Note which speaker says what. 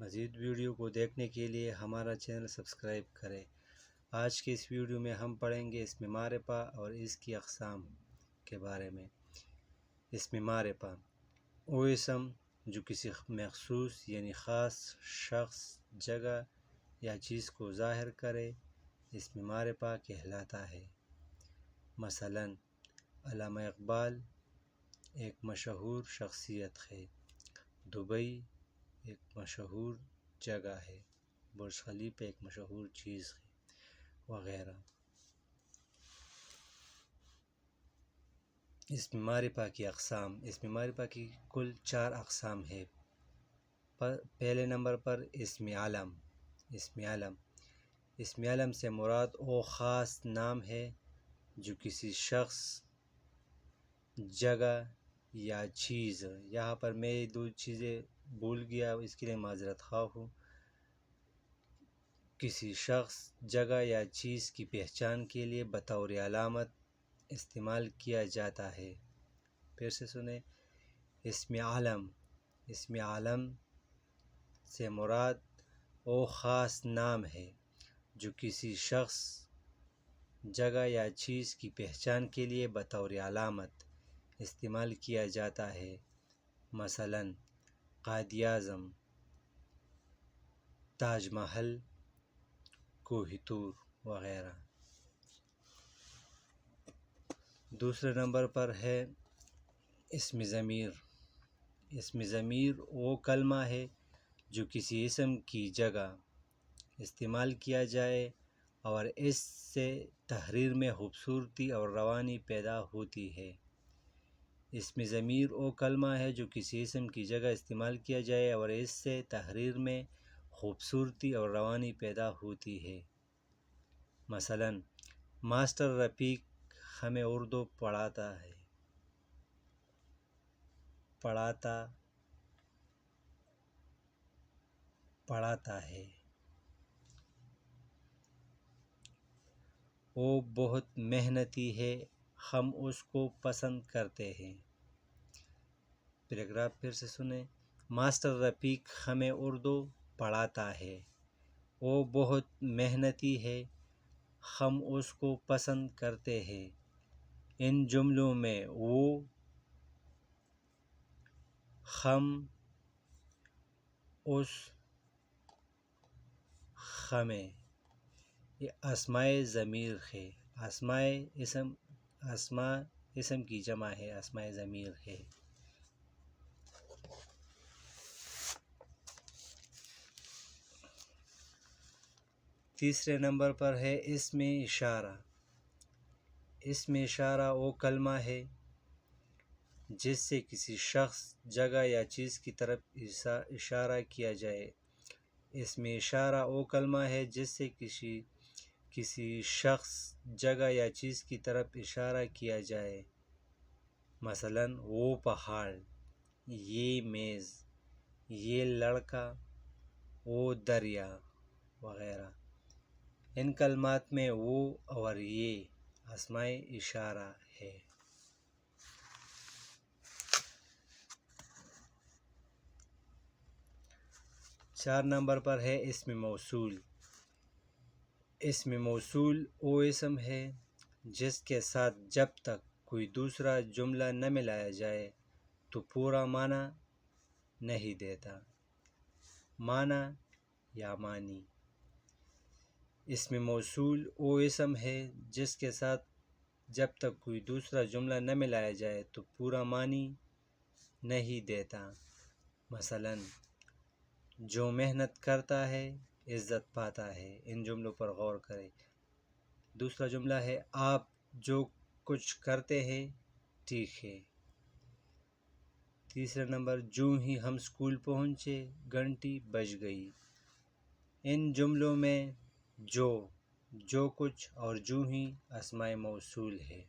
Speaker 1: مزید ویڈیو کو دیکھنے کے لیے ہمارا چینل سبسکرائب کریں۔ آج کے اس ویڈیو میں ہم پڑھیں گے اسم معرفہ اور اس کی اقسام کے بارے میں۔ اسم معرفہ وہ اسم جو کسی مخصوص یعنی خاص شخص، جگہ یا چیز کو ظاہر کرے اسم معرفہ کہلاتا ہے۔ مثلاً علامہ اقبال ایک مشہور شخصیت ہے، دبئی ایک مشہور جگہ ہے، برج خلیفہ ایک مشہور چیز ہے، وغیرہ۔ اسم معرفہ کی اقسام۔ اسم معرفہ کی کل 4 اقسام ہیں۔ پہلے نمبر پر اسم علم۔ اسم علم سے مراد وہ خاص نام ہے جو کسی شخص، جگہ یا چیز، یہاں پر میں 2 چیزیں بھول گیا، اس کے لیے معذرت خواہ ہوں۔ کسی شخص، جگہ یا چیز کی پہچان کے لیے بطور علامت استعمال کیا جاتا ہے۔ پھر سے سنیں، اسم علم۔ اسم علم سے مراد وہ خاص نام ہے جو کسی شخص، جگہ یا چیز کی پہچان کے لیے بطور علامت استعمال کیا جاتا ہے۔ مثلاً قائد اعظم، تاج محل، کوہ طور، وغیرہ۔ دوسرے نمبر پر ہے اسم ضمیر۔ اسم ضمیر وہ کلمہ ہے جو کسی اسم کی جگہ استعمال کیا جائے اور اس سے تحریر میں خوبصورتی اور روانی پیدا ہوتی ہے۔ اسم ضمیر وہ کلمہ ہے جو کسی اسم کی جگہ استعمال کیا جائے اور اس سے تحریر میں خوبصورتی اور روانی پیدا ہوتی ہے۔ مثلاً ماسٹر رفیق ہمیں اردو پڑھاتا ہے۔ وہ بہت محنتی ہے، ہم اس کو پسند کرتے ہیں۔ پیراگراف پھر سے سنیں، ماسٹر رفیق ہمیں اردو پڑھاتا ہے، وہ بہت محنتی ہے، ہم اس کو پسند کرتے ہیں۔ ان جملوں میں وہ، ہم، اس، ہمیں یہ اسماء ضمیر ہے۔ اسماء اسم کی جمع ہے، اسماء ضمیر ہے۔ تیسرے نمبر پر ہے اسم اشارہ۔ اسم اشارہ وہ کلمہ ہے جس سے کسی شخص، جگہ یا چیز کی طرف اشارہ کیا جائے۔ اسم اشارہ وہ کلمہ ہے جس سے کسی شخص، جگہ یا چیز کی طرف اشارہ کیا جائے۔ مثلاً وہ پہاڑ، یہ میز، یہ لڑکا، وہ دریا، وغیرہ۔ ان کلمات میں وہ اور یہ اسماء اشارہ ہے۔ 4 نمبر پر ہے اسم موصول۔ اسم موصول وہ اسم ہے جس کے ساتھ جب تک کوئی دوسرا جملہ نہ ملایا جائے تو پورا معنی نہیں دیتا۔ معنی یا معنی۔ اسم موصول وہ اسم ہے جس کے ساتھ جب تک کوئی دوسرا جملہ نہ ملایا جائے تو پورا معنی نہیں دیتا۔ مثلاً جو محنت کرتا ہے عزت پاتا ہے۔ ان جملوں پر غور کریں۔ دوسرا جملہ ہے، آپ جو کچھ کرتے ہیں ٹھیک ہے۔ تیسرا نمبر، جوں ہی ہم اسکول پہنچے گھنٹی بج گئی۔ ان جملوں میں جو کچھ اور جوں ہی اسماء موصول ہے۔